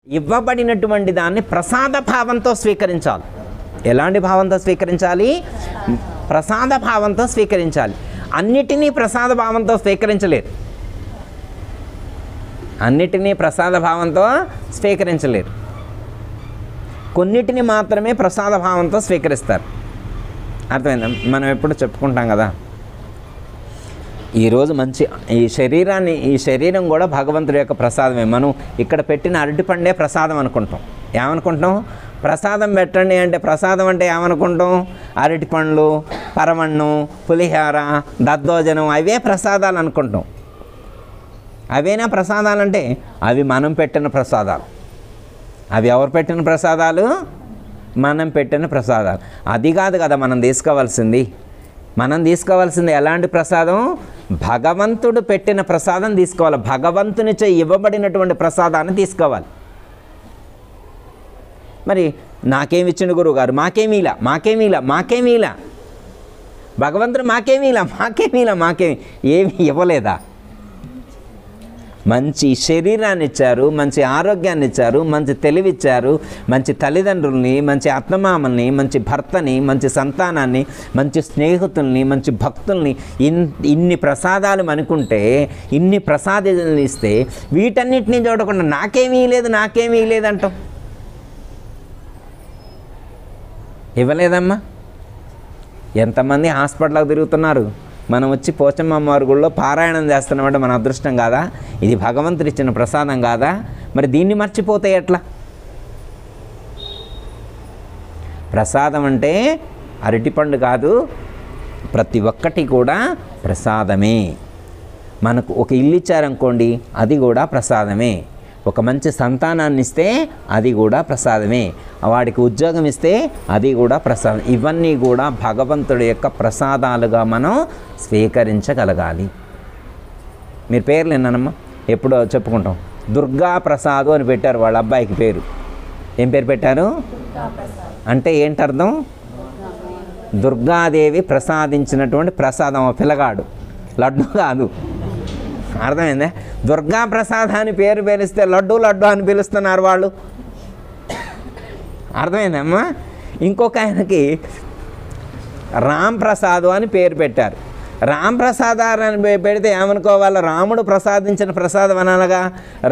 ఇవ్వబడినటువంటి దాన్ని ప్రసాద భావంతో స్వీకరించాలి. ఎలాంటి భావంతో స్వీకరించాలి? ప్రసాద భావంతో స్వీకరించాలి. అన్నిటినీ ప్రసాద భావంతో స్వీకరించలేరు. అన్నిటినీ ప్రసాద భావంతో స్వీకరించలేరు. కొన్నిటిని మాత్రమే ప్రసాద భావంతో స్వీకరిస్తారు. అర్థమైందా? మనం ఎప్పుడు చెప్పుకుంటాం కదా, ఈరోజు మంచి ఈ శరీరం కూడా భగవంతుడి యొక్క ప్రసాదమే. మనం ఇక్కడ పెట్టిన అరటిపండే ప్రసాదం అనుకుంటాం. ఏమనుకుంటాం? ప్రసాదం పెట్టండి అంటే ప్రసాదం అంటే ఏమనుకుంటాం? అరటిపండ్లు, పరమన్నం, పులిహార, దద్దోజనం అవే ప్రసాదాలు అనుకుంటాం. అవేనా ప్రసాదాలంటే? అవి మనం పెట్టిన ప్రసాదాలు. అవి ఎవరు పెట్టిన ప్రసాదాలు? మనం పెట్టిన ప్రసాదాలు. అది కాదు కదా మనం తీసుకోవాల్సింది. మనం తీసుకోవాల్సింది ఎలాంటి ప్రసాదం? భగవంతుడు పెట్టిన ప్రసాదం తీసుకోవాలి. భగవంతునిచే ఇవ్వబడినటువంటి ప్రసాదాన్ని తీసుకోవాలి. మరి నాకేమి ఇచ్చిన గురువుగారు? మాకేమీలా భగవంతుడు మాకేమీ ఏమి ఇవ్వలేదా? మంచి శరీరాన్ని ఇచ్చారు, మంచి ఆరోగ్యాన్ని ఇచ్చారు, మంచి తెలివిచ్చారు, మంచి తల్లిదండ్రుల్ని, మంచి అత్తమామల్ని, మంచి భర్తని, మంచి సంతానాన్ని, మంచి స్నేహితుల్ని, మంచి భక్తుల్ని, ఇన్ని ప్రసాదాలు అనుకుంటే, ఇన్ని ప్రసాదాలు ఇస్తే వీటన్నిటిని చూడకుండా నాకేమీ లేదంటాం. ఇవ్వలేదమ్మా. ఎంతమంది హాస్పిటల్కి తిరుగుతున్నారు. మనం వచ్చి పోచమ్మ వారి గుళ్ళో పారాయణం చేస్తున్నామంటే మన అదృష్టం కాదా? ఇది భగవంతుడు ఇచ్చిన ప్రసాదం కాదా? మరి దీన్ని మర్చిపోతే ఎట్లా? ప్రసాదం అంటే అరటిపండు కాదు, ప్రతి ఒక్కటి కూడా ప్రసాదమే. మనకు ఒక ఇల్లు ఇచ్చారనుకోండి, అది కూడా ప్రసాదమే. ఒక మంచి సంతానాన్ని ఇస్తే అది కూడా ప్రసాదమే. వాడికి ఉద్యోగం ఇస్తే అది కూడా ప్రసాదం. ఇవన్నీ కూడా భగవంతుడి యొక్క ప్రసాదాలుగా మనం స్వీకరించగలగాలి. మీరు పేర్లు విన్నానమ్మా, ఎప్పుడో చెప్పుకుంటాం. దుర్గా ప్రసాదు అని పెట్టారు వాళ్ళ అబ్బాయికి పేరు. ఏం పేరు పెట్టారు? అంటే ఏంటర్థం? దుర్గాదేవి ప్రసాదించినటువంటి ప్రసాదం. పిల్లగాడు లడ్డు కాదు. అర్థమైందే? దుర్గా ప్రసాద్ అని పేరు పిలిస్తే లడ్డు అని పిలుస్తున్నారు వాళ్ళు. అర్థమైందమ్మా? ఇంకొక ఆయనకి రామ్ ప్రసాద్ అని పేరు పెట్టారు. రామ్ ప్రసాద్ అని పెడితే ఏమనుకోవాలి? రాముడు ప్రసాదించిన ప్రసాదం అనగా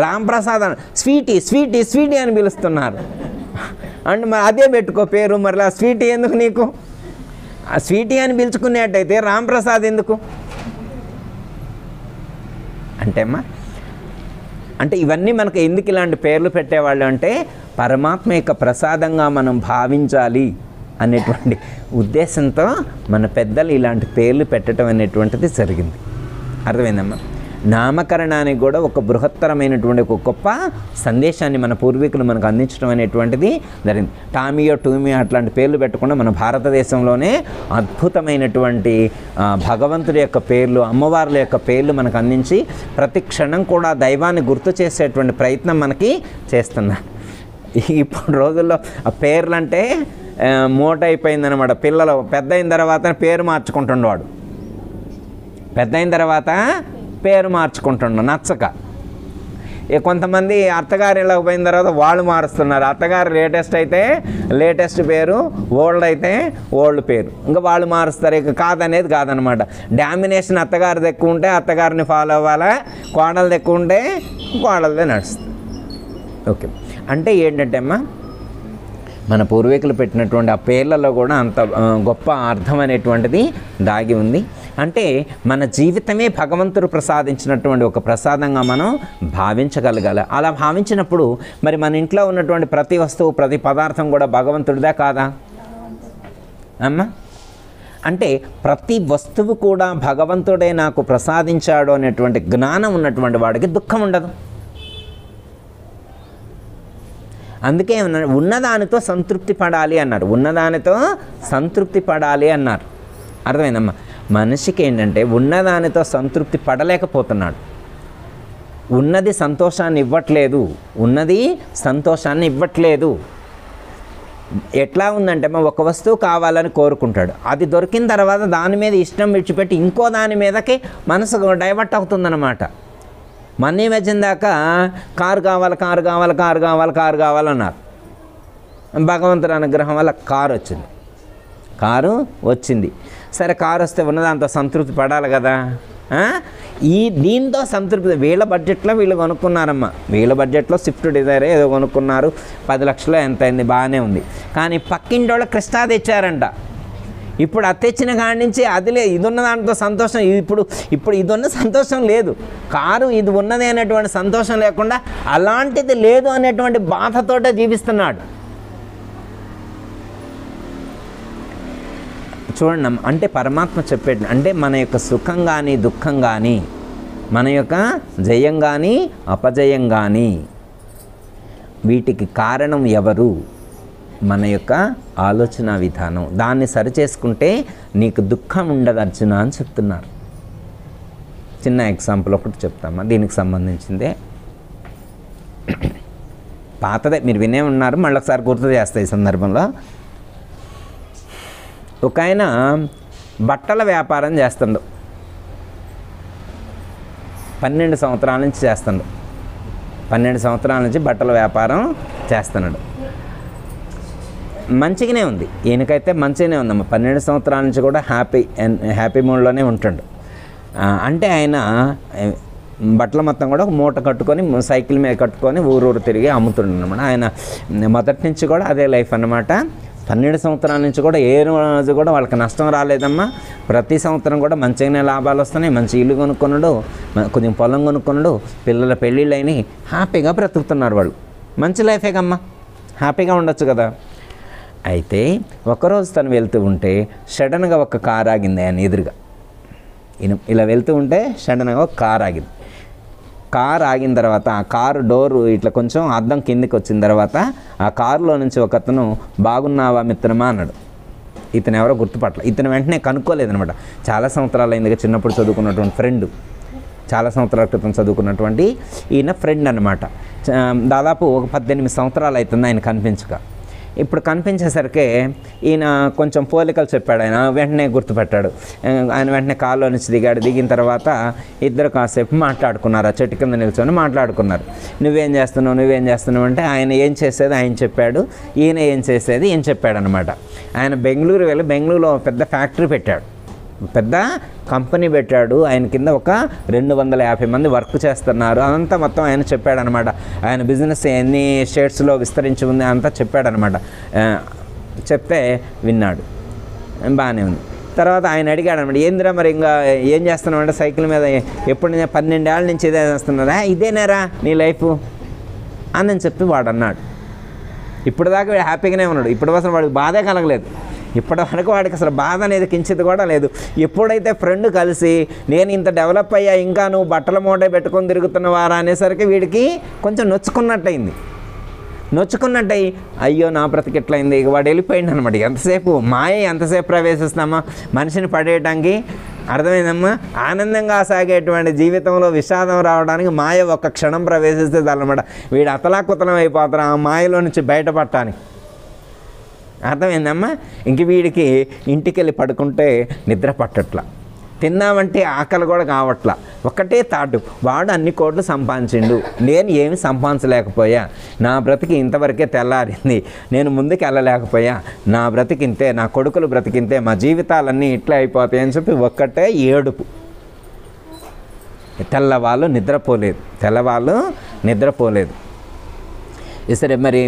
రామ్ ప్రసాద్ అని స్వీటీ అని పిలుస్తున్నారు. అంటే మరి అదే పెట్టుకో పేరు. మరి ఆ స్వీటీ ఎందుకు నీకు? ఆ స్వీటీ అని పిలుచుకునేట్టయితే రామ్ ప్రసాద్ ఎందుకు అంటే అమ్మా? అంటే ఇవన్నీ మనకు ఎందుకు ఇలాంటి పేర్లు పెట్టేవాళ్ళు అంటే పరమాత్మ యొక్క ప్రసాదంగా మనం భావించాలి అనేటువంటి ఉద్దేశంతో మన పెద్దలు ఇలాంటి పేర్లు పెట్టడం అనేటువంటిది జరిగింది. అర్థమైందమ్మా? నామకరణానికి కూడా ఒక బృహత్తరమైనటువంటి ఒక గొప్ప సందేశాన్ని మన పూర్వీకులు మనకు అందించడం అనేటువంటిది జరిగింది. టామియో, టూమియో అట్లాంటి పేర్లు పెట్టకుండా మన భారతదేశంలోనే అద్భుతమైనటువంటి భగవంతుడి యొక్క పేర్లు, అమ్మవార్ల యొక్క పేర్లు మనకు అందించి ప్రతి క్షణం కూడా దైవాన్ని గుర్తు చేసేటువంటి ప్రయత్నం మనకి చేస్తున్నారు. ఇప్పుడు రోజుల్లో ఆ పేర్లు అంటే మూట అయిపోయిందనమాట. పిల్లలు పెద్ద అయిన తర్వాత పేరు మార్చుకుంటుండేవాడు. పెద్ద అయిన తర్వాత పేరు మార్చుకుంటుండ నచ్చక. కొంతమంది అత్తగారు ఇళ్ళకి పోయిన తర్వాత వాళ్ళు మారుస్తున్నారు. అత్తగారు లేటెస్ట్ అయితే లేటెస్ట్ పేరు, ఓల్డ్ అయితే ఓల్డ్ పేరు, ఇంకా వాళ్ళు మారుస్తారు. ఇక కాదనేది కాదనమాట. డామినేషన్ అత్తగారిది ఎక్కువ ఉంటే అత్తగారిని ఫాలో అవ్వాలా, కోడలది ఎక్కువ ఉంటే కోడలదే నడుస్తుంది. ఓకే. అంటే ఏంటంటే అమ్మా, మన పూర్వీకులు పెట్టినటువంటి ఆ పేర్లలో కూడా అంత గొప్ప అర్థం అనేటువంటిది దాగి ఉంది. అంటే మన జీవితమే భగవంతుడు ప్రసాదించినటువంటి ఒక ప్రసాదంగా మనం భావించగలగాలి. అలా భావించినప్పుడు మరి మన ఇంట్లో ఉన్నటువంటి ప్రతి వస్తువు, ప్రతి పదార్థం కూడా భగవంతుడిదే కాదా అమ్మా? అంటే ప్రతి వస్తువు కూడా భగవంతుడే నాకు ప్రసాదించాడు అనేటువంటి జ్ఞానం ఉన్నటువంటి వాడికి దుఃఖం ఉండదు. అందుకే ఉన్నదానితో సంతృప్తి పడాలి అన్నారు. ఉన్నదానితో సంతృప్తి పడాలి అన్నారు. అర్థమైందమ్మా? మనిషికి ఏంటంటే ఉన్నదానితో సంతృప్తి పడలేకపోతున్నాడు. ఉన్నది సంతోషాన్ని ఇవ్వట్లేదు. ఎట్లా ఉందంటే ఒక వస్తువు కావాలని కోరుకుంటాడు. అది దొరికిన తర్వాత దాని మీద ఇష్టం విడిచిపెట్టి ఇంకో దాని మీదకి మనసు డైవర్ట్ అవుతుందన్నమాట. మొన్న మధ్యం దాకా కారు కావాలి కారు కావాలి కారు కావాలి కారు కావాలన్నారు. భగవంతుడి అనుగ్రహం వల్ల కారు వచ్చింది. సరే కారు వస్తే ఉన్నదాంతో సంతృప్తి పడాలి కదా. దీంతో సంతృప్తి, వీళ్ళ బడ్జెట్లో వీళ్ళు కొనుక్కున్నారమ్మా. వీళ్ళ బడ్జెట్లో స్విఫ్ట్ డిజైర్ ఏదో కొనుక్కున్నారు, 10 లక్షలు ఎంత అయింది, బాగానే ఉంది. కానీ పక్కింటి వాళ్ళు క్రిస్టా తెచ్చారంట. ఇప్పుడు అది తెచ్చిన కాడి నుంచి అది లేదు, ఇది ఉన్న దాంట్లో సంతోషం. ఇప్పుడు ఇది ఉన్న సంతోషం లేదు. కారు ఇది ఉన్నది అనేటువంటి సంతోషం లేకుండా అలాంటిది లేదు అనేటువంటి బాధతోటే జీవిస్తున్నాడు. చూడండి, అంటే పరమాత్మ చెప్పేది అంటే మన యొక్క సుఖం కానీ దుఃఖం కానీ, మన యొక్క జయం కానీ అపజయం కానీ, వీటికి కారణం ఎవరు? మన యొక్క ఆలోచన విధానం. దాన్ని సరిచేసుకుంటే నీకు దుఃఖం ఉండదు అర్జున అని చెప్తున్నారు. చిన్న ఎగ్జాంపుల్ ఒకటి చెప్తామా, దీనికి సంబంధించిందే, పాతదే, మీరు వినే ఉన్నారు, మళ్ళీ ఒకసారి గుర్తు చేస్తాయి ఈ సందర్భంలో. ఒక ఆయన బట్టల వ్యాపారం చేస్తుండు, 12 సంవత్సరాల నుంచి చేస్తుండు. 12 సంవత్సరాల నుంచి బట్టల వ్యాపారం చేస్తున్నాడు. మంచిగానే ఉంది, ఈయనకైతే మంచిగానే ఉందమ్మా. 12 సంవత్సరాల నుంచి కూడా హ్యాపీ మూడ్లోనే ఉంటుండు. అంటే ఆయన బట్టల మొత్తం కూడా ఒక మూట కట్టుకొని సైకిల్ మీద కట్టుకొని ఊరూరు తిరిగి అమ్ముతుండ అనమాట. ఆయన మొదటి నుంచి కూడా అదే లైఫ్ అన్నమాట. 12 సంవత్సరాల నుంచి కూడా ఏ రోజు కూడా వాళ్ళకి నష్టం రాలేదమ్మా. ప్రతి సంవత్సరం కూడా మంచిగానే లాభాలు వస్తున్నాయి. మంచి ఇల్లు కొనుక్కున్నాడు, కొంచెం పొలం కొనుక్కున్నాడు, పిల్లల పెళ్ళిళ్ళు అయినాయి, హ్యాపీగా బ్రతుకుతున్నారు వాళ్ళు. మంచి లైఫే కమ్మా, హ్యాపీగా ఉండొచ్చు కదా. అయితే ఒకరోజు తను వెళ్తూ ఉంటే సడన్గా ఒక కారు ఆగింది ఆయన ఎదురుగా. ఇలా వెళ్తూ ఉంటే సడన్గా ఒక కారు ఆగింది. కారు ఆగిన తర్వాత ఆ కారు డోరు ఇట్లా కొంచెం అద్దం కిందికి వచ్చిన తర్వాత ఆ కారులో నుంచి ఒక అతను బాగున్నావా మిత్రమా అన్నాడు. ఇతను ఎవరో గుర్తుపట్ల. ఇతను వెంటనే కనుక్కోలేదనమాట. చాలా సంవత్సరాలు అయిందిగా, చిన్నప్పుడు చదువుకున్నటువంటి ఫ్రెండ్, చాలా సంవత్సరాల క్రితం చదువుకున్నటువంటి ఈయన ఫ్రెండ్ అనమాట. దాదాపు ఒక 18 సంవత్సరాలు అవుతుంది ఆయన కనిపించక. ఇప్పుడు కనిపించేసరికి ఈయన కొంచెం పోలికలు చెప్పాడు. ఆయన వెంటనే గుర్తుపెట్టాడు. ఆయన వెంటనే కారులో నుంచి దిగాడు. దిగిన తర్వాత ఇద్దరు కాసేపు మాట్లాడుకున్నారు. ఆ చెట్టు కింద నిల్చొని మాట్లాడుకున్నారు. నువ్వేం చేస్తున్నావు అంటే ఆయన ఏం చేసేది ఆయన చెప్పాడు, ఈయన ఏం చేసేది ఈయన చెప్పాడు అనమాట. ఆయన బెంగళూరు వెళ్ళి బెంగళూరులో పెద్ద ఫ్యాక్టరీ పెట్టాడు, పెద్ద కంపెనీ పెట్టాడు. ఆయన కింద ఒక 250 మంది వర్క్ చేస్తున్నారు. అదంతా మొత్తం ఆయన చెప్పాడనమాట. ఆయన బిజినెస్ ఎన్ని స్టేట్స్లో విస్తరించి ఉంది అంతా చెప్పాడనమాట. చెప్తే విన్నాడు, బాగానే ఉంది. తర్వాత ఆయన అడిగాడు అనమాట, ఏందిరా మరి ఇంకా ఏం చేస్తున్నావు అంటే, సైకిల్ మీద ఎప్పుడు 12 ఏళ్ళ నుంచి ఇదే చేస్తున్నారా, ఇదేనారా నీ లైఫ్ అని చెప్పి వాడు అన్నాడు. ఇప్పుడు దాకా వాడు హ్యాపీగానే ఉన్నాడు. ఇప్పుడు అసలు వాడికి బాధే కలగలేదు. ఇప్పటి వరకు వాడికి అసలు బాధ అనేది కించిత్ కూడా లేదు. ఎప్పుడైతే ఫ్రెండ్ కలిసి నేను ఇంత డెవలప్ అయ్యా, ఇంకా నువ్వు బట్టల మూట పెట్టుకొని తిరుగుతున్నవారా అనేసరికి వీడికి కొంచెం నొచ్చుకున్నట్టయింది. అయ్యో నా బ్రతికి ఎట్లయింది, ఇక వాడు వెళ్ళిపోయింది అనమాట. ఎంతసేపు మాయ, ఎంతసేపు ప్రవేశిస్తామా మనిషిని పడేయటానికి, అర్థమైందమ్మా. ఆనందంగా సాగేటువంటి జీవితంలో విషాదం రావడానికి మాయ ఒక్క క్షణం ప్రవేశిస్తుంది అన్నమాట. వీడు అతలాకుతలం అయిపోతారు ఆ మాయలో నుంచి బయటపడటానికి. అర్థమైందమ్మా. ఇంక వీడికి ఇంటికి వెళ్ళి పడుకుంటే నిద్ర పట్టట్లా, తిన్నామంటే ఆకలి కూడా కావట్లా. ఒకటే తాటు, వాడు అన్ని కోట్లు సంపాదించిండు, నేను ఏమి సంపాదించలేకపోయా, నా బ్రతికి ఇంతవరకే తెల్లారింది, నేను ముందుకు వెళ్ళలేకపోయా, నా బ్రతికింతే, నా కొడుకులు బ్రతికింతే, మా జీవితాలన్నీ ఇట్లా అయిపోతాయి అని చెప్పి ఒక్కటే ఏడుపు. తెల్లవాళ్ళు నిద్రపోలేదు. సరే మరి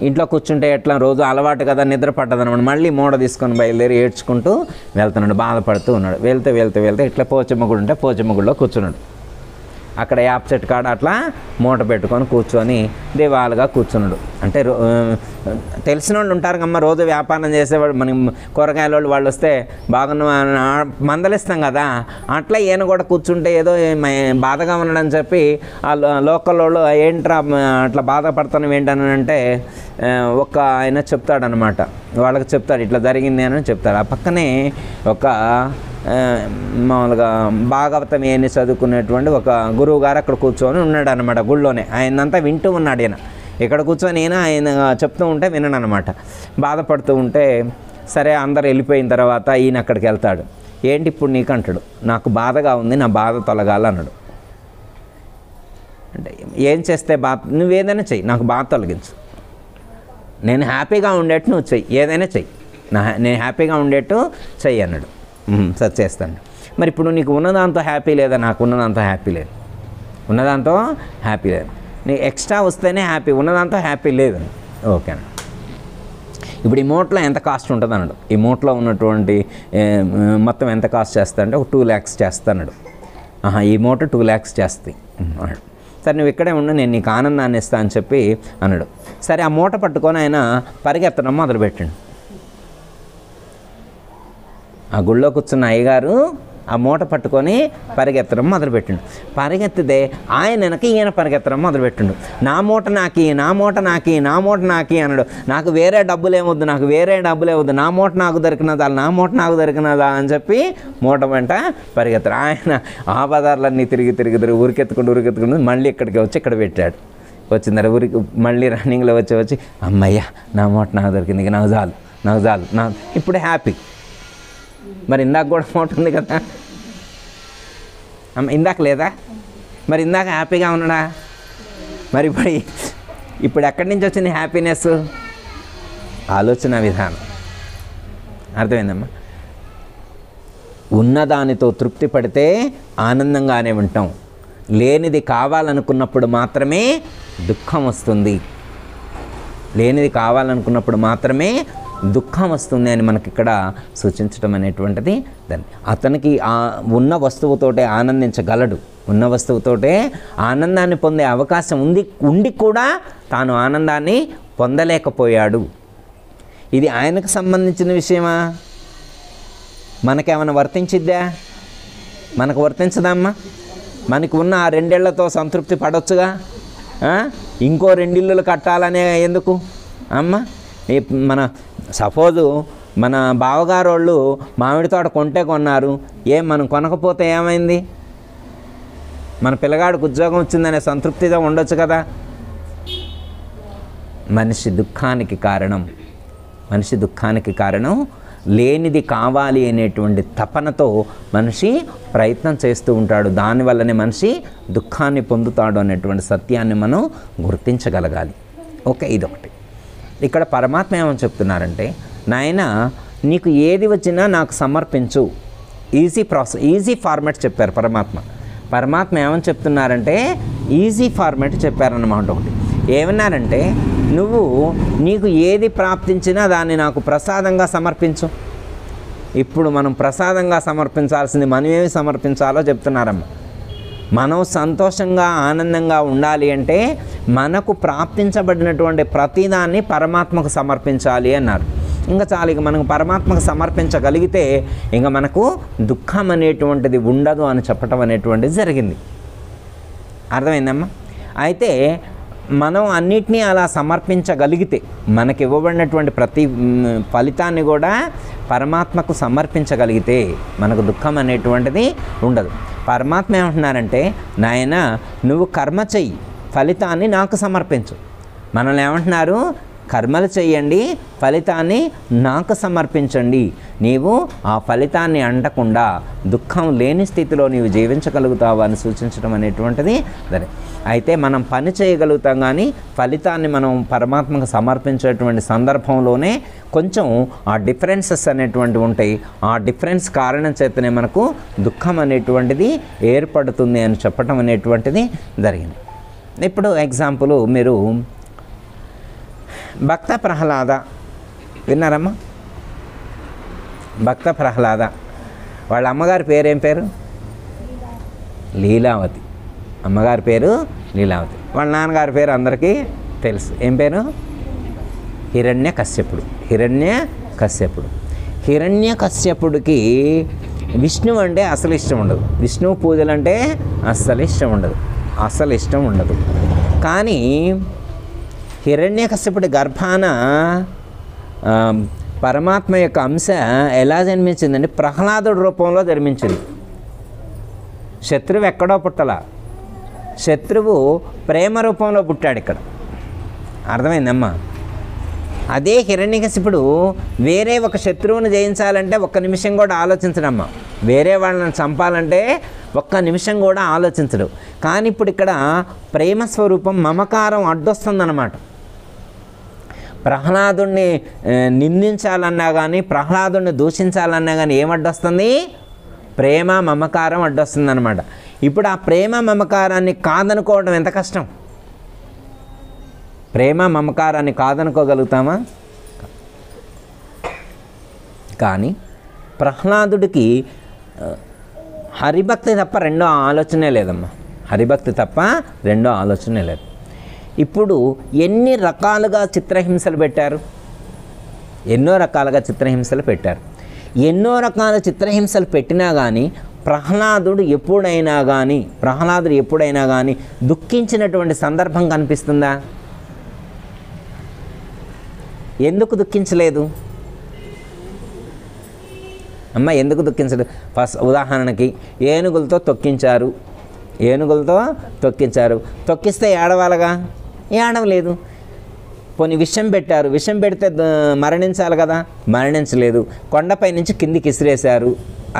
ఇంట్లో కూర్చుంటే ఎట్లా, రోజు అలవాటు కదా, నిద్ర పట్టదనమాట. మళ్ళీ మూడ తీసుకొని బయలుదేరి ఏడ్చుకుంటూ వెళ్తున్నాడు, బాధపడుతూ ఉన్నాడు. వెళ్తే ఇట్లా పోచమ్మ గుడి ఉంటే పోచమ్మ గుడిలో కూర్చున్నాడు. అక్కడ యాప్ చెట్టు కాడ అట్లా మూట పెట్టుకొని కూర్చొని దివాలుగా కూర్చున్నాడు. అంటే తెలిసిన వాళ్ళు ఉంటారు కమ్మ, రోజు వ్యాపారం చేసేవాడు, మనం కూరగాయల వాళ్ళు వస్తే బాగున్న మందలిస్తాం కదా, అట్లా ఈయన కూడా కూర్చుంటే ఏదో బాధగా ఉన్నాడని చెప్పి ఆ లోకల్ వాళ్ళు ఏంట్రా అట్లా బాధపడుతున్నాం ఏంటని అంటే ఒక ఆయన చెప్తాడనమాట. వాళ్ళకి చెప్తాడు ఇట్లా జరిగింది అని చెప్తాడు. ఆ పక్కనే ఒక మామూలుగా భాగవతం ఏని చదువుకునేటువంటి ఒక గురువు గారు అక్కడ కూర్చొని ఉన్నాడు అనమాట గుళ్ళోనే. ఆయనంతా వింటూ ఉన్నాడు. ఇక్కడ కూర్చొని ఆయన చెప్తూ ఉంటే వినను అనమాట. బాధపడుతూ ఉంటే సరే అందరు వెళ్ళిపోయిన తర్వాత ఈయన అక్కడికి వెళ్తాడు. ఏంటి ఇప్పుడు నీకు అంటాడు. నాకు బాధగా ఉంది, నా బాధ తొలగాలి అన్నాడు. అంటే ఏం చేస్తే బాధ, నువ్వేదైనా చెయ్యి, నాకు బాధ తొలగించు, నేను హ్యాపీగా ఉండేట్టు నువ్వు చెయ్యి, ఏదైనా చెయ్యి, నేను హ్యాపీగా ఉండేట్టు చెయ్యి అన్నాడు. సరే చేస్తాను. మరి ఇప్పుడు నీకు ఉన్నదాంతో హ్యాపీ లేదా? నాకు ఉన్నదాంతో హ్యాపీ లేదు, ఉన్నదాంతో హ్యాపీ లేదు. నీకు ఎక్స్ట్రా వస్తేనే హ్యాపీ, ఉన్నదాంతో హ్యాపీ లేదు. ఓకే అన్నాడు. ఇప్పుడు ఈ మూటలో ఎంత కాస్ట్ ఉంటుంది అన్నాడు. ఈ మూటలో ఉన్నటువంటి మొత్తం ఎంత కాస్ట్ చేస్తా అంటే ఒక 2 lakhs చేస్తాడు. ఈ మూట 2 lakhs చేస్తాయి అన్నాడు. సరే నువ్వు ఇక్కడే ఉండు, నేను నీకు ఆనందాన్ని ఇస్తా అని చెప్పి అన్నాడు. సరే ఆ మూట పట్టుకొని ఆయన పరిగెత్తడం మొదలుపెట్టాడు. ఆ గుళ్ళో కూర్చున్న అయ్యగారు ఆ మూట పట్టుకొని పరిగెత్తడం మొదలుపెట్టిండు. పరిగెత్తితే ఆయన వెనక ఈయన పరిగెత్తడం మొదలుపెట్టిండు. నా మూట నాకి, నా మూట నాకి, నా మూట నాకి అన్నాడు. నాకు వేరే డబ్బులు ఏమొద్దు, నాకు వేరే డబ్బులు ఏమొద్దు, నా మూట నాకు దొరికినదా, నా మూట నాకు దొరికినదా అని చెప్పి మూట వెంట పరిగెత్తారు. ఆయన ఆ బజార్లన్నీ తిరిగి ఉరికెత్తుకుంటూ మళ్ళీ ఇక్కడికి వచ్చి ఇక్కడ పెట్టాడు. వచ్చిన తర్వాత ఊరికి మళ్ళీ రన్నింగ్లో వచ్చి అమ్మయ్య నా మూట నాకు దొరికింది, నాకు చాలు ఇప్పుడు హ్యాపీ. మరి ఇందాక కూడా మూట ఉంది కదా, ఇందాక లేదా? మరి ఇందాక హ్యాపీగా ఉన్నాడా? మరి ఇప్పుడు ఎక్కడి నుంచి వచ్చింది హ్యాపీనెస్? ఆలోచన విధానం. అర్థమైందమ్మా? ఉన్నదానితో తృప్తి పడితే ఆనందంగానే ఉంటాం. లేనిది కావాలనుకున్నప్పుడు మాత్రమే దుఃఖం వస్తుంది. లేనిది కావాలనుకున్నప్పుడు మాత్రమే దుఃఖం వస్తుంది అని మనకి ఇక్కడ సూచించడం అనేటువంటిది దాన్ని. అతనికి ఉన్న వస్తువుతోటే ఆనందించగలడు, ఉన్న వస్తువుతోటే ఆనందాన్ని పొందే అవకాశం ఉండి కూడా తాను ఆనందాన్ని పొందలేకపోయాడు. ఇది ఆయనకు సంబంధించిన విషయమా? మనకేమైనా వర్తించిద్దా? మనకు వర్తించదమ్మా? మనకు ఉన్న ఆ 2 ఇళ్లతో సంతృప్తి పడవచ్చుగా, ఇంకో 2 ఇల్లులు కట్టాలనే ఎందుకు అమ్మ? మన సపోజు మన బావగారు వాళ్ళు మామిడి తోట కొన్నారు, మనం కొనకపోతే ఏమైంది? మన పిల్లగాడికి ఉద్యోగం వచ్చిందనే సంతృప్తిగా ఉండొచ్చు కదా. మనిషి దుఃఖానికి కారణం లేనిది కావాలి అనేటువంటి తపనతో మనిషి ప్రయత్నం చేస్తూ ఉంటాడు. దానివల్లనే మనిషి దుఃఖాన్ని పొందుతాడు అనేటువంటి సత్యాన్ని మనం గుర్తించగలగాలి. ఓకే, ఇదొకటి. ఇక్కడ పరమాత్మ ఏమని చెప్తున్నారంటే, నాయన నీకు ఏది వచ్చినా నాకు సమర్పించు. ఈజీ ఫార్మాట్ చెప్పారు పరమాత్మ ఏమని చెప్తున్నారంటే ఈజీ ఫార్మాట్ చెప్పారన్నమాట. ఒకటి ఏమన్నారంటే, నీకు ఏది ప్రాప్తించినా దాన్ని నాకు ప్రసాదంగా సమర్పించు. ఇప్పుడు మనం ప్రసాదంగా సమర్పించాల్సింది మనం ఏమి సమర్పించాలో చెప్తున్నారమ్మ. మనం సంతోషంగా ఆనందంగా ఉండాలి అంటే మనకు ప్రాప్తించబడినటువంటి ప్రతిదాన్ని పరమాత్మకు సమర్పించాలి అన్నారు. ఇంకా చాలు, ఇక మనకు పరమాత్మకు సమర్పించగలిగితే ఇంకా మనకు దుఃఖం అనేటువంటిది ఉండదు అని చెప్పటం అనేటువంటిది జరిగింది. అర్థమైందమ్మా? అయితే మనం అన్నిటినీ అలా సమర్పించగలిగితే మనకి ఇవ్వబడినటువంటి ప్రతి ఫలితాన్ని కూడా పరమాత్మకు సమర్పించగలిగితే మనకు దుఃఖం అనేటువంటిది ఉండదు. పరమాత్మ ఏమంటున్నారంటే, నాయన నువ్వు కర్మ చెయ్యి, ఫలితాన్ని నాకు సమర్పించు. మనల్ని ఏమంటున్నారు? కర్మలు చెయ్యండి, ఫలితాన్ని నాకు సమర్పించండి. నీవు ఆ ఫలితాన్ని అంటకుండా దుఃఖం లేని స్థితిలో నీవు జీవించగలుగుతావు అని సూచించడం అనేటువంటిది సరే. అయితే మనం పని చేయగలుగుతాం, కానీ ఫలితాన్ని మనం పరమాత్మకు సమర్పించేటువంటి సందర్భంలోనే కొంచెం ఆ డిఫరెన్సెస్ అనేటువంటివి ఉంటాయి. ఆ డిఫరెన్స్ కారణం చేతనే మనకు దుఃఖం అనేటువంటిది ఏర్పడుతుంది అని చెప్పటం అనేటువంటిది జరిగింది. ఇప్పుడు ఎగ్జాంపుల్, మీరు భక్త ప్రహ్లాద విన్నారమ్మా? భక్త ప్రహ్లాద వాళ్ళ అమ్మగారి పేరేం పేరు? లీలావతి. అమ్మగారి పేరు లీలావతి. వాళ్ళ నాన్నగారి పేరు అందరికీ తెలుసు. ఏం పేరు? హిరణ్యకశ్యపుడికి విష్ణువు అంటే అసలు ఇష్టం ఉండదు. విష్ణువు పూజలు అంటే అస్సలు ఇష్టం ఉండదు. కానీ హిరణ్యకశ్యపుడి గర్భాన పరమాత్మ యొక్క అంశ ఎలా జన్మించిందంటే ప్రహ్లాదుడి రూపంలో జన్మించింది. శత్రువు ఎక్కడో పుట్టల, శత్రువు ప్రేమ రూపంలో పుట్టాడు ఇక్కడ. అర్థమైందమ్మా? అదే హిరణ్యకశిపుడు వేరే ఒక శత్రువుని జయించాలంటే ఒక్క నిమిషం కూడా ఆలోచించడమ్మా. వేరే వాళ్ళని చంపాలంటే ఒక్క నిమిషం కూడా ఆలోచించడు. కానీ ఇప్పుడు ఇక్కడ ప్రేమ స్వరూపం మమకారం అడ్డొస్తుందన్నమాట. ప్రహ్లాదుణ్ణి నిందించాలన్నా కానీ, ప్రహ్లాదుణ్ణి దూషించాలన్నా కానీ ఏమడ్డొస్తుంది? ప్రేమ మమకారం అడ్డొస్తుందన్నమాట. ఇప్పుడు ఆ ప్రేమ మమకారాన్ని కాదనుకోవడం ఎంత కష్టం. ప్రేమ మమకారాన్ని కాదనుకోగలుగుతామా? కానీ ప్రహ్లాదుడికి హరిభక్తి తప్ప రెండో ఆలోచనే లేదమ్మా. హరిభక్తి తప్ప రెండో ఆలోచనే లేదు. ఇప్పుడు ఎన్ని రకాలుగా చిత్రహింసలు పెట్టారు? ఎన్నో రకాలుగా చిత్రహింసలు పెట్టారు. ఎన్నో రకాల చిత్రహింసలు పెట్టినా కానీ ప్రహ్లాదుడు ఎప్పుడైనా కానీ దుఃఖించినటువంటి సందర్భం కనిపిస్తుందా? ఎందుకు దుఃఖించలేదు అమ్మ? ఎందుకు దుఃఖించలేదు? ఫస్ట్ ఉదాహరణకి ఏనుగులతో తొక్కించారు. తొక్కిస్తే ఏడవాలగా? ఏడవలేదు. పోనీ విషం పెట్టారు. విషం పెడితే మరణించాలి కదా? మరణించలేదు. కొండపై నుంచి కిందికి ఇసిరేశారు.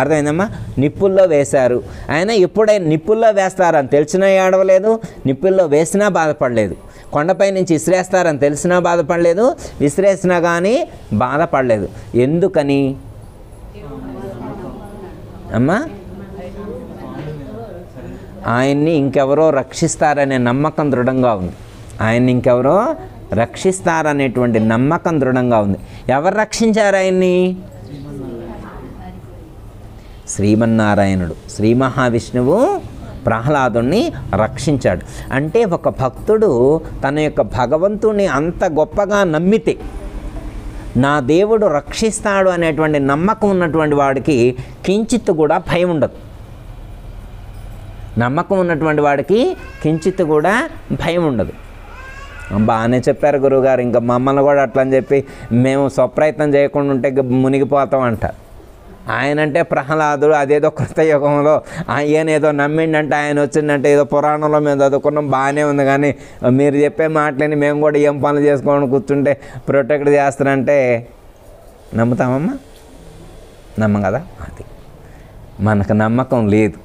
అర్థమైందమ్మా? నిప్పుల్లో వేశారు. ఆయన ఎప్పుడైనా నిప్పుల్లో వేస్తారని తెలిసినా ఏడవలేదు, నిప్పుల్లో వేసినా బాధపడలేదు. కొండపై నుంచి విసిరేస్తారని తెలిసినా బాధపడలేదు, విసిరేసినా కానీ బాధపడలేదు. ఎందుకని అమ్మా? ఆయన్ని ఇంకెవరో రక్షిస్తారనే నమ్మకం దృఢంగా ఉంది. ఆయన్ని ఇంకెవరో రక్షిస్తారనేటువంటి నమ్మకం దృఢంగా ఉంది. ఎవరు రక్షించారు ఆయన్ని? శ్రీమన్నారాయణుడు, శ్రీ మహావిష్ణువు ప్రహ్లాదుని రక్షించాడు. అంటే ఒక భక్తుడు తన యొక్క భగవంతుని అంత గొప్పగా నమ్మితే, నా దేవుడు రక్షిస్తాడు అనేటువంటి నమ్మకం ఉన్నటువంటి వాడికి కించిత్తు కూడా భయం ఉండదు. నమ్మకం ఉన్నటువంటి వాడికి కించిత్తు కూడా భయం ఉండదు. బాగానే చెప్పారు గురువుగారు, ఇంకా మమ్మల్ని కూడా అట్లా అని చెప్పి మేము స్వప్రయత్నం చేయకుండా ఉంటే మునిగిపోతాం అంటారు. ఆయనంటే ప్రహ్లాదుడు అదేదో కృతయుగంలో ఆయన ఏదో నమ్మిండంటే, ఆయన వచ్చిందంటే ఏదో పురాణంలో మేము చదువుకున్నాం, బాగానే ఉంది. కానీ మీరు చెప్పే మాటలని మేము కూడా ఏం పనులు చేసుకోవడం కూర్చుంటే ప్రొటెక్ట్ చేస్తారంటే నమ్ముతామమ్మా? నమ్మం కదా. అది మనకు నమ్మకం లేదు.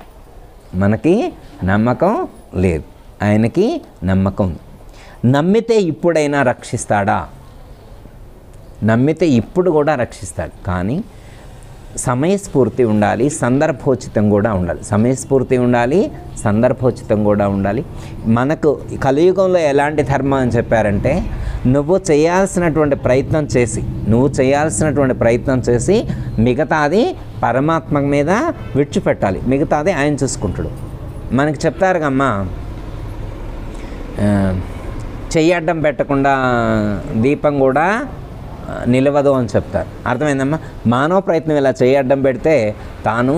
ఆయనకి నమ్మకం. నమ్మితే ఇప్పుడైనా రక్షిస్తాడా? నమ్మితే ఇప్పుడు కూడా రక్షిస్తాడు. కానీ సమయస్ఫూర్తి ఉండాలి, సందర్భోచితం కూడా ఉండాలి. సందర్భోచితం కూడా ఉండాలి. మనకు కలియుగంలో ఎలాంటి ధర్మం అని చెప్పారంటే, నువ్వు చేయాల్సినటువంటి ప్రయత్నం చేసి మిగతాది పరమాత్మ మీద విడిచిపెట్టాలి. మిగతాది ఆయన చూసుకుంటాడు. మనకి చెప్తారు కమ్మా, చెయ్యడ్డం పెట్టకుండా దీపం కూడా నిలవదు అని చెప్తారు. అర్థమైందమ్మా? మానవ ప్రయత్నం ఇలా చేయడం పెడితే తాను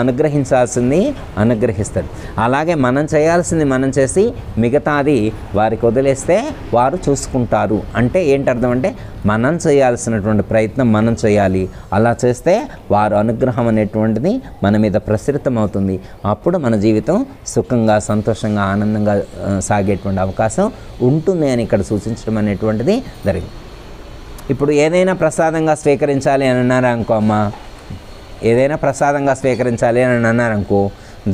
అనుగ్రహించాల్సింది అనుగ్రహిస్తాడు. అలాగే మనం చేయాల్సింది మనం చేసి మిగతాది వారికి వదిలేస్తే వారు చూసుకుంటారు. అంటే ఏంటి అర్థం అంటే, మనం చేయాల్సినటువంటి ప్రయత్నం మనం చేయాలి. అలా చేస్తే వారు అనుగ్రహం అనేటువంటిది మన మీద ప్రసరితం అవుతుంది. అప్పుడు మన జీవితం సుఖంగా, సంతోషంగా, ఆనందంగా సాగేటువంటి అవకాశం ఉంటుంది అని ఇక్కడ సూచించడం అనేటువంటిది జరిగింది. ఇప్పుడు ఏదైనా ప్రసాదంగా స్వీకరించాలి అని అన్నారనుకో అమ్మా,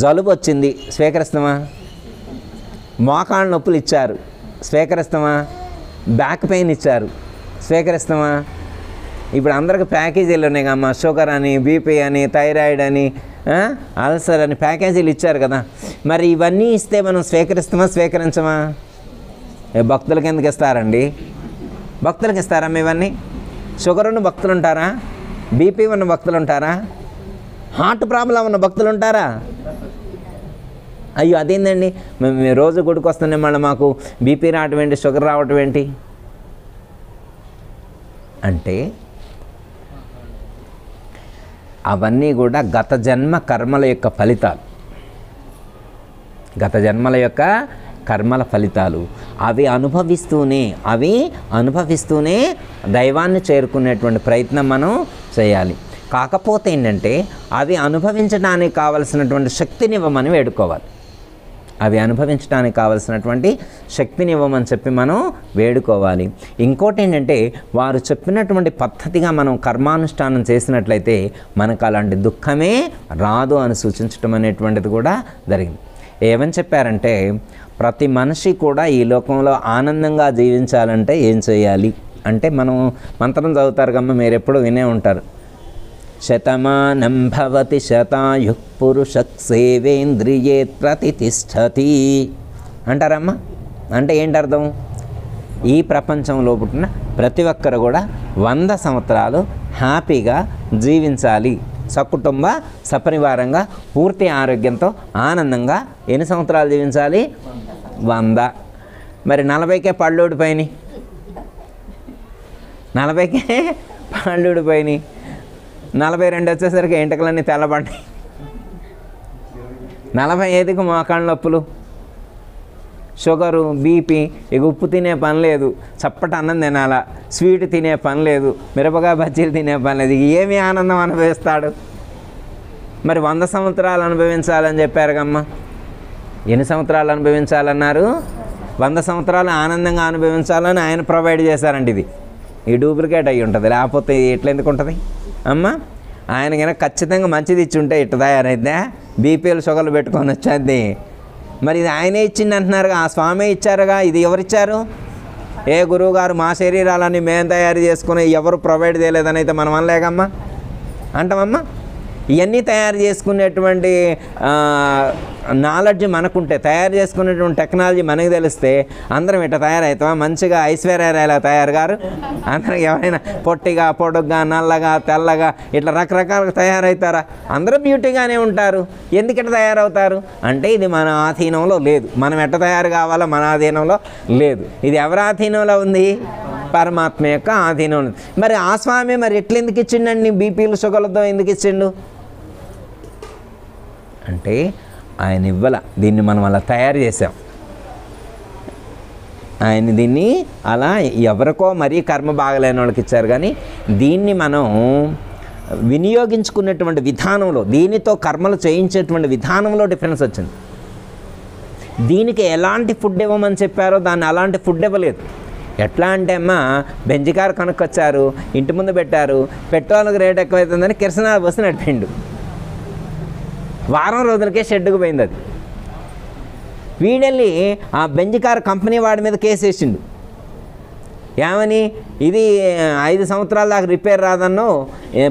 జలుబు వచ్చింది, స్వీకరిస్తామా? మోకాళ్ళ నొప్పులు ఇచ్చారు, స్వీకరిస్తామా? బ్యాక్ పెయిన్ ఇచ్చారు, స్వీకరిస్తామా? ఇప్పుడు అందరికి ప్యాకేజీలు ఉన్నాయి కమ్మా, షుగర్ అని, బీపీ అని, థైరాయిడ్ అని, అల్సర్ అని ప్యాకేజీలు ఇచ్చారు కదా. మరి ఇవన్నీ ఇస్తే మనం స్వీకరించమా? భక్తులకి ఎందుకు ఇస్తారండి? భక్తులకు ఇస్తారమ్మా ఇవన్నీ? షుగర్ ఉన్న భక్తులు ఉంటారా? బీపీ ఉన్న భక్తులు ఉంటారా? హార్ట్ ప్రాబ్లం ఉన్న భక్తులు ఉంటారా? అయ్యో అదేందండి, మేము రోజు గుడికి వస్తున్నాం, మళ్ళీ మాకు బీపీ రావటం ఏంటి, షుగర్ రావటం ఏంటి అంటే, అవన్నీ కూడా గత జన్మ కర్మల యొక్క ఫలితాలు. అవి అనుభవిస్తూనే దైవాన్ని చేరుకునేటువంటి ప్రయత్నం మనం చేయాలి. కాకపోతే ఏంటంటే, అవి అనుభవించడానికి కావలసినటువంటి శక్తిని ఇవ్వమని వేడుకోవాలి. అవి అనుభవించడానికి కావలసినటువంటి శక్తిని ఇవ్వమని చెప్పి మనం వేడుకోవాలి. ఇంకోటి ఏంటంటే వారు చెప్పినటువంటి పద్ధతిగా మనం కర్మానుష్ఠానం చేసినట్లయితే మనకు అలాంటి దుఃఖమే రాదు అని సూచించడం అనేటువంటిది కూడా జరిగింది. ఏమని చెప్పారంటే ప్రతి మనిషి కూడా ఈ లోకంలో ఆనందంగా జీవించాలంటే ఏం చేయాలి అంటే, మనం మంత్రం చదువుతారు కమ్మ, మీరు ఎప్పుడు వినే ఉంటారు, శతమానం భవతి శతాయుః పురుషః సేవేంద్రియే ప్రతిష్టతి అంటారమ్మా. అంటే ఏంటి అర్థం? ఈ ప్రపంచంలో పుట్టిన ప్రతి ఒక్కరు కూడా 100 సంవత్సరాలు హ్యాపీగా జీవించాలి, సకుటుంబ సపరివారంగా పూర్తి ఆరోగ్యంతో ఆనందంగా ఎన్ని సంవత్సరాలు జీవించాలి? 100. మరి 40కే పళ్ళూడిపోయినాయి, 40కే పళ్ళూడిపోయినాయి, 42 వచ్చేసరికి ఎంటకలన్నీ తెల్లబడ్డాయి, 45కి మోకాళ్ళ నొప్పులు, షుగరు, బీపీ, ఇక ఉప్పు తినే పని లేదు, చప్పటి అన్నం తినాలా, స్వీట్ తినే పని లేదు, మిరపకాయ బజ్జీలు తినే పని లేదు, ఏమి ఆనందం అనుభవిస్తాడు? మరి 100 సంవత్సరాలు అనుభవించాలని చెప్పారు కమ్మ. ఎన్ని సంవత్సరాలు అనుభవించాలన్నారు? 100 సంవత్సరాలు ఆనందంగా అనుభవించాలని ఆయన ప్రొవైడ్ చేశారండి. ఇది ఈ డూప్లికేట్ అయ్యి ఉంటుంది, లేకపోతే ఎట్లా ఎందుకు ఉంటుంది అమ్మ? ఆయన కనుక ఖచ్చితంగా మంచిది ఇచ్చి ఉంటే ఇట్లా తయారైద్దా? బీపీఎల్ షుగర్లు పెట్టుకొని వచ్చేది. మరి ఇది ఆయనే ఇచ్చింది అంటున్నారుగా, ఆ స్వామి ఇచ్చారుగా. ఇది ఎవరిచ్చారు? ఏ గురువు గారు మా శరీరాలన్నీ మేము తయారు చేసుకుని ఎవరు ప్రొవైడ్ చేయలేదని అయితే మనం అనలేకమ్మా, అంటామమ్మా. ఇవన్నీ తయారు చేసుకునేటువంటి నాలెడ్జ్ మనకుంటే, తయారు చేసుకునేటువంటి టెక్నాలజీ మనకు తెలిస్తే అందరం ఇట్లా తయారవుతామా? మంచిగా ఐశ్వర్యరాయలా తయారు గారు అందరం ఎవరైనా పొట్టిగా, పొడుగ్గా, నల్లగా, తెల్లగా ఇట్లా రకరకాలుగా తయారవుతారా? అందరూ బ్యూటీగానే ఉంటారు. ఎందుకు ఇట్లా తయారవుతారు అంటే ఇది మన ఆధీనంలో లేదు. మనం ఎట్లా తయారు కావాలో మన ఆధీనంలో లేదు. ఇది ఎవరి ఆధీనంలో ఉంది? పరమాత్మ యొక్క ఆధీనం. మరి ఆ స్వామి మరి ఎట్లా ఎందుకు ఇచ్చిండండి? బీపీలు షుగర్లతో ఎందుకు ఇచ్చిండు అంటే ఆయన ఇవ్వాల. దీన్ని మనం అలా తయారు చేసాం. ఆయన దీన్ని అలా ఎవరికో మరీ కర్మ బాగలేని వాళ్ళకి ఇచ్చారు. కానీ దీన్ని మనం వినియోగించుకునేటువంటి విధానంలో, దీనితో కర్మలు చేయించేటువంటి విధానంలో డిఫరెన్స్ వచ్చింది. దీనికి ఎలాంటి ఫుడ్ ఇవ్వమని చెప్పారో దాన్ని అలాంటి ఫుడ్ ఇవ్వలేదు. ఎట్లా అంటే అమ్మా, బెంజ్ కారు కనుక్కొచ్చారు, ఇంటి ముందు పెట్టారు, పెట్రోల్కి రేట్ ఎక్కువైతుందని కిరసనాలు పోసి నడిపిండు. వారం రోజులకే షెడ్డుకు పోయింది అది. వీడెళ్ళి ఆ బెంజ్ కారు కంపెనీ వాడి మీద కేసు వేసిండు. ఏమని? ఇది 5 సంవత్సరాల దాకా రిపేర్ రాదన్నో,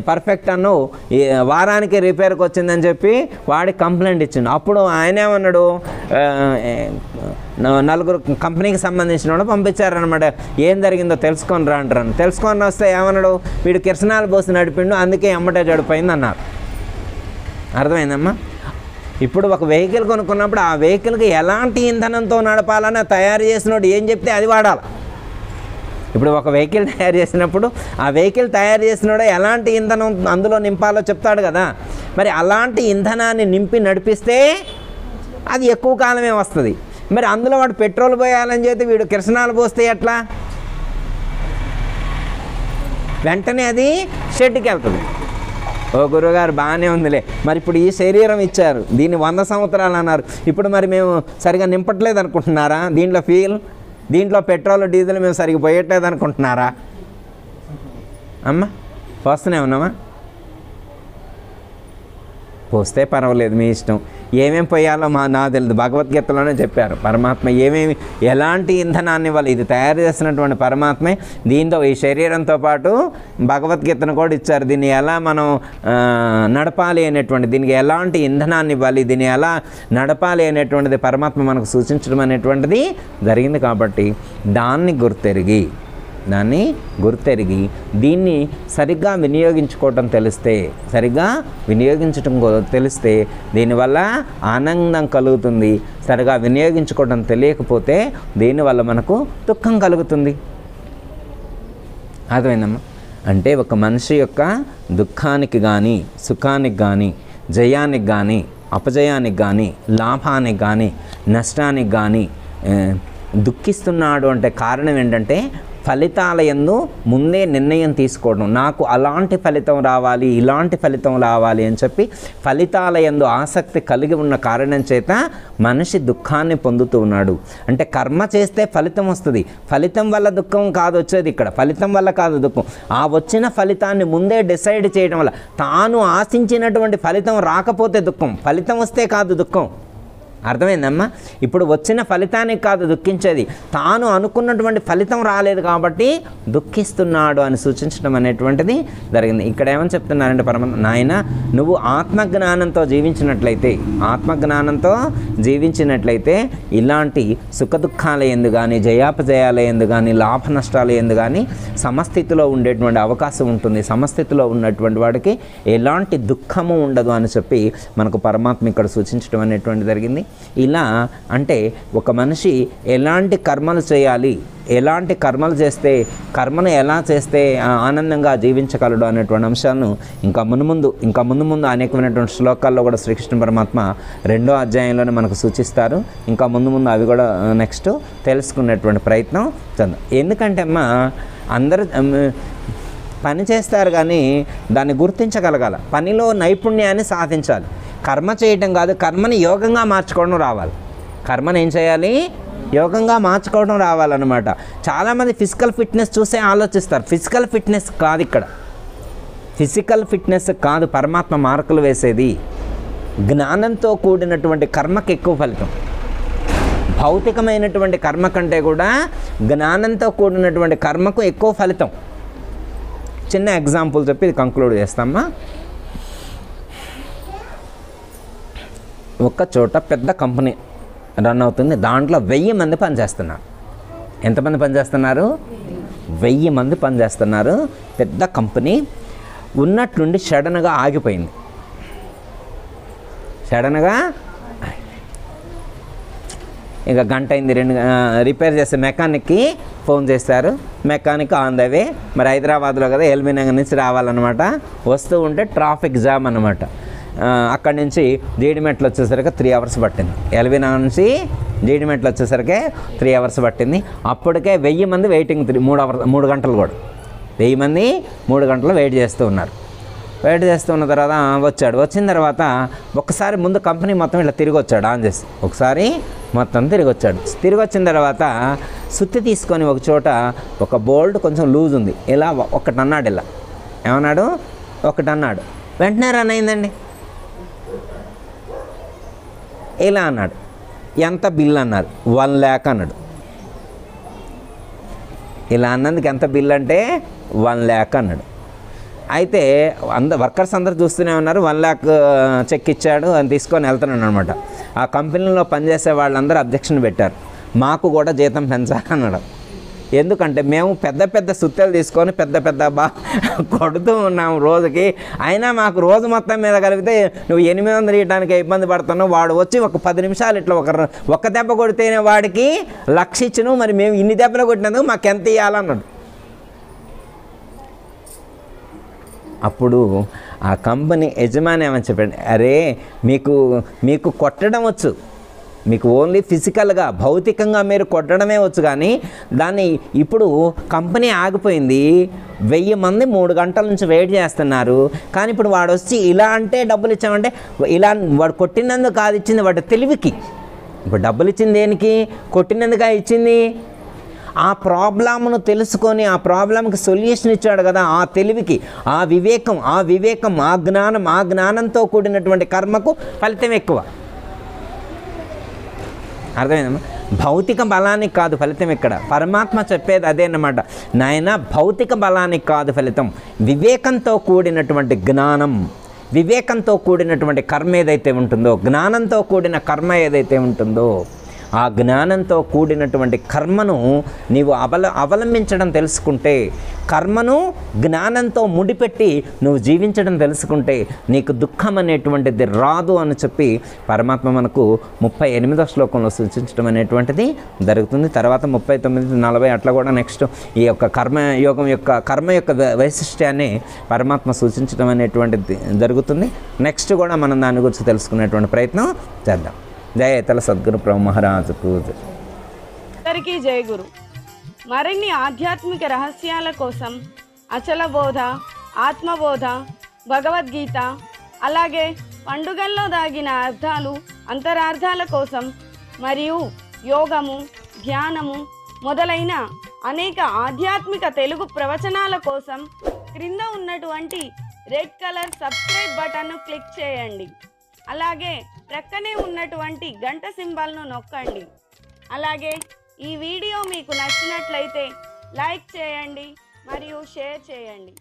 పర్ఫెక్ట్ అన్నో, వారానికి రిపేర్కి వచ్చిందని చెప్పి వాడికి కంప్లైంట్ ఇచ్చిండు. అప్పుడు ఆయన ఏమన్నాడు, 4 కంపెనీకి సంబంధించిన వాళ్ళు పంపించారనమాట. ఏం జరిగిందో తెలుసుకొని రా అంటారు. తెలుసుకొని వస్తే ఏమన్నాడు, వీడు కిరసనాలు పోసి నడిపిండు, అందుకే ఎమ్మటే చెడిపోయింది అన్నారు. అర్థమైందమ్మా? ఇప్పుడు ఒక వెహికల్ కొనుక్కున్నప్పుడు ఆ వెహికల్కి ఎలాంటి ఇంధనంతో నడపాలని తయారు చేసినోడు ఏం చెప్తే అది వాడాలి. ఇప్పుడు ఒక వెహికల్ తయారు చేసినప్పుడు ఆ వెహికల్ తయారు చేసినోడు ఎలాంటి ఇంధనం అందులో నింపాలో చెప్తాడు కదా. మరి అలాంటి ఇంధనాన్ని నింపి నడిపిస్తే అది ఎక్కువ కాలమే వస్తుంది. మరి అందులో వాడు పెట్రోల్ పోయాలని చెప్పి వీడు కిరసనాలు పోస్తే ఎట్లా? వెంటనే అది షెడ్కి వెళ్తుంది. ఓ గురువుగారు బాగానే ఉందిలే, మరి ఇప్పుడు ఈ శరీరం ఇచ్చారు, దీన్ని 100 సంవత్సరాలు అన్నారు, ఇప్పుడు మరి మేము సరిగా నింపట్లేదు అనుకుంటున్నారా? దీంట్లో పెట్రోల్ డీజిల్ మేము సరిగ్గా పోయట్లేదు అనుకుంటున్నారా అమ్మ? పోస్తూనే ఉన్నామా? పోస్తే పర్వాలేదు, మీ ఇష్టం. ఏమేమి పోయాలో నాకు తెలియదు. భగవద్గీతలోనే చెప్పారు పరమాత్మ ఏమేమి ఎలాంటి ఇంధనాన్ని ఇవ్వాలి. ఇది తయారు చేసినటువంటి పరమాత్మే దీంతో ఈ శరీరంతో పాటు భగవద్గీతను కూడా ఇచ్చారు. దీన్ని ఎలా మనం నడపాలి అనేటువంటి, దీనికి ఎలాంటి ఇంధనాన్ని ఇవ్వాలి, దీన్ని ఎలా నడపాలి అనేటువంటిది పరమాత్మ మనకు సూచించడం అనేటువంటిది జరిగింది. కాబట్టి దాన్ని గుర్తెరిగి దీన్ని సరిగ్గా వినియోగించుకోవటం తెలిస్తే దీనివల్ల ఆనందం కలుగుతుంది. సరిగా వినియోగించుకోవటం తెలియకపోతే దీనివల్ల మనకు దుఃఖం కలుగుతుంది. అర్థమైందమ్మా? అంటే ఒక మనిషి యొక్క దుఃఖానికి కానీ, సుఖానికి కానీ, జయానికి కానీ, అపజయానికి కానీ, లాభానికి కానీ, నష్టానికి కానీ దుఃఖిస్తున్నాడు అంటే కారణం ఏంటంటే ఫలితాల యందు ముందే నిర్ణయం తీసుకోవడం, నాకు అలాంటి ఫలితం రావాలి, ఇలాంటి ఫలితం రావాలి అని చెప్పి ఫలితాల యందు ఆసక్తి కలిగి ఉన్న కారణం చేత మనిషి దుఃఖాన్ని పొందుతూ ఉన్నాడు. అంటే కర్మ చేస్తే ఫలితం వస్తుంది, ఫలితం వల్ల దుఃఖం కాదు వచ్చేది, ఇక్కడ ఫలితం వల్ల కాదు దుఃఖం. ఆ వచ్చిన ఫలితాన్ని ముందే డిసైడ్ చేయడం వల్ల, తాను ఆశించినటువంటి ఫలితం రాకపోతే దుఃఖం, ఫలితం వస్తే కాదు దుఃఖం. అర్థమైందమ్మా? ఇప్పుడు వచ్చిన ఫలితానికి కాదు దుఃఖించేది, తాను అనుకున్నటువంటి ఫలితం రాలేదు కాబట్టి దుఃఖిస్తున్నాడు అని సూచించడం అనేటువంటిది జరిగింది. ఇక్కడ ఏమని చెప్తున్నారంటే పరమాత్మ, నాయన నువ్వు ఆత్మజ్ఞానంతో జీవించినట్లయితే ఇలాంటి సుఖదుఖాల యందు కానీ, జయాపజయాల యందు కానీ, లాభ నష్టాల యందు కానీ సమస్థితిలో ఉండేటువంటి అవకాశం ఉంటుంది. సమస్థితిలో ఉన్నటువంటి వాడికి ఎలాంటి దుఃఖము ఉండదు అని చెప్పి మనకు పరమాత్మ ఇక్కడ సూచించడం అనేటువంటి జరిగింది. ఇలా అంటే ఒక మనిషి ఎలాంటి కర్మలు చేయాలి, ఎలాంటి కర్మలు చేస్తే, కర్మను ఎలా చేస్తే ఆనందంగా జీవించగలడు అనేటువంటి అంశాలను ఇంకా ముందు ముందు అనేకమైనటువంటి శ్లోకాల్లో కూడా శ్రీకృష్ణ పరమాత్మ 2వ అధ్యాయంలోనే మనకు సూచిస్తారు. ఇంకా ముందు అవి కూడా నెక్స్ట్ తెలుసుకునేటువంటి ప్రయత్నం చేద్దాం. ఎందుకంటే అమ్మా అందరూ పని చేస్తారు కానీ దాన్ని గుర్తించగలగాల, పనిలో నైపుణ్యాన్ని సాధించాలి. కర్మ చేయటం కాదు, కర్మని యోగంగా మార్చుకోవడం రావాలి. కర్మను ఏం చేయాలి? యోగంగా మార్చుకోవడం రావాలన్నమాట. చాలామంది ఫిజికల్ ఫిట్నెస్ చూసే ఆలోచిస్తారు. ఫిజికల్ ఫిట్నెస్ కాదు ఇక్కడ, ఫిజికల్ ఫిట్నెస్ కాదు పరమాత్మ మార్కులు వేసేది. జ్ఞానంతో కూడినటువంటి కర్మకు ఎక్కువ ఫలితం. భౌతికమైనటువంటి కర్మ కంటే కూడా జ్ఞానంతో కూడినటువంటి కర్మకు ఎక్కువ ఫలితం. చిన్న ఎగ్జాంపుల్ చెప్పి ఇది కంక్లూడ్ చేస్తామా. ఒక చోట పెద్ద కంపెనీ రన్ అవుతుంది, దాంట్లో 1000 మంది పనిచేస్తున్నారు. ఎంతమంది పనిచేస్తున్నారు? 1000 మంది పనిచేస్తున్నారు. పెద్ద కంపెనీ ఉన్నట్లుండి సడన్గా ఆగిపోయింది. సడన్గా ఇక గంట అయింది, రిపేర్ చేసే మెకానిక్కి ఫోన్ చేశారు. మెకానిక్ ఆన్ ద వే, మరి హైదరాబాద్లో కదా, ఎల్బీ నగర్ నుంచి రావాలన్నమాట. వస్తూ ఉంటే ట్రాఫిక్ జామ్ అన్నమాట. అక్కడి నుంచి జీడిమెట్లు వచ్చేసరికి 3 అవర్స్ పట్టింది. ఎల్బీ నగర్ నుంచి జీడిమెట్లు వచ్చేసరికి 3 అవర్స్ పట్టింది. అప్పటికే 1000 మంది వెయిటింగ్, 3 గంటలు కూడా 1000 మంది 3 గంటలు వెయిట్ చేస్తూ ఉన్నారు. వెయిట్ చేస్తున్న తర్వాత వచ్చిన తర్వాత ఒకసారి ముందు కంపెనీ మొత్తం ఇట్లా తిరిగి వచ్చాడు, ఆన్ చేసి ఒకసారి మొత్తం తిరిగి వచ్చాడు. తిరిగి వచ్చిన తర్వాత సుత్తి తీసుకొని ఒక చోట ఒక బోల్ట్ కొంచెం లూజ్ ఉంది, ఇలా ఒకటి అన్నాడు. ఇలా ఏమన్నాడు? ఒకటి అన్నాడు. వెంటనే రన్ అయిందండి. ఇలా అన్నాడు. ఎంత బిల్ అన్నారు? 1 lakh అన్నాడు. ఇలా అన్నందుకు ఎంత బిల్ అంటే 1 lakh అన్నాడు. అయితే వర్కర్స్ అందరూ చూస్తూనే ఉన్నారు. 1 lakh చెక్ ఇచ్చాడు, అని తీసుకొని వెళ్తున్నాడు అనమాట. ఆ కంపెనీలో పనిచేసే వాళ్ళందరూ అబ్జెక్షన్ పెట్టారు, మాకు కూడా జీతం పెంచాలన్నాడు. ఎందుకంటే మేము పెద్ద సుత్తెలు తీసుకొని పెద్ద కొడుతూ ఉన్నాము రోజుకి, అయినా మాకు రోజు మొత్తం మీద కలిపితే నువ్వు 800 ఇవ్వడానికి ఇబ్బంది పడుతున్నావు. వాడు వచ్చి ఒక 10 నిమిషాలు ఇట్లా ఒక దెబ్బ కొడితేనే వాడికి 1,00,000 ఇచ్చినావు, మరి మేము ఇన్ని దెబ్బలు కొట్టినందుకు మాకు ఎంత ఇవ్వాలన్నాడు. అప్పుడు ఆ కంపెనీ యజమాని ఏమని చెప్పండి, అరే మీకు కొట్టడం వచ్చు, మీకు ఓన్లీ ఫిజికల్గా భౌతికంగా మీరు కొట్టడమే వచ్చు, కానీ దాన్ని ఇప్పుడు కంపెనీ ఆగిపోయింది, 1000 మంది 3 గంటల నుంచి వెయిట్ చేస్తున్నారు. కానీ ఇప్పుడు వాడు వచ్చి ఇలా అంటే డబ్బులు ఇచ్చామంటే, ఇలా వాడు కొట్టినందుకు కాదు ఇచ్చింది, వాడు తెలివికి. ఇప్పుడు డబ్బులు ఇచ్చింది దేనికి? కొట్టినందుగా ఇచ్చింది. ఆ ప్రాబ్లమ్ను తెలుసుకొని ఆ ప్రాబ్లంకి సొల్యూషన్ ఇచ్చాడు కదా, ఆ తెలివికి, ఆ వివేకం, ఆ జ్ఞానంతో కూడినటువంటి కర్మకు ఫలితం ఎక్కువ. అర్థమైందమ్మా? భౌతిక బలానికి కాదు ఫలితం. ఇక్కడ పరమాత్మ చెప్పేది అదే అన్నమాట. నాయన భౌతిక బలానికి కాదు ఫలితం, వివేకంతో కూడినటువంటి జ్ఞానం, వివేకంతో కూడినటువంటి కర్మ ఏదైతే ఉంటుందో, జ్ఞానంతో కూడిన కర్మ ఏదైతే ఉంటుందో, ఆ జ్ఞానంతో కూడినటువంటి కర్మను నీవు అవలంబించడం తెలుసుకుంటే, కర్మను జ్ఞానంతో ముడిపెట్టి నువ్వు జీవించడం తెలుసుకుంటే నీకు దుఃఖం అనేటువంటిది రాదు అని చెప్పి పరమాత్మ మనకు 38వ శ్లోకంలో సూచించడం అనేటువంటిది జరుగుతుంది. తర్వాత 39, 40 అట్లా కూడా నెక్స్ట్ ఈ యొక్క కర్మ యొక్క వైశిష్ట్యాన్ని పరమాత్మ సూచించడం అనేటువంటిది జరుగుతుంది. నెక్స్ట్ కూడా మనం దాని గురించి తెలుసుకునేటువంటి ప్రయత్నం చేద్దాం. జయ తల సద్గురు ప్రభు మహారాజుకు అందరికీ జయ గురు. మరిన్ని ఆధ్యాత్మిక రహస్యాల కోసం అచల బోధ, ఆత్మబోధ, భగవద్గీత, అలాగే పండుగల్లో దాగిన అర్థాలు, అంతరార్థాల కోసం మరియు యోగము, ధ్యానము మొదలైన అనేక ఆధ్యాత్మిక తెలుగు ప్రవచనాల కోసం క్రింద ఉన్నటువంటి రెడ్ కలర్ సబ్స్క్రైబ్ బటన్ను క్లిక్ చేయండి. అలాగే ప్రక్కనే ఉన్నటువంటి గంట సింబల్ను నొక్కండి. అలాగే ఈ వీడియో మీకు నచ్చినట్లయితే లైక్ చేయండి మరియు షేర్ చేయండి.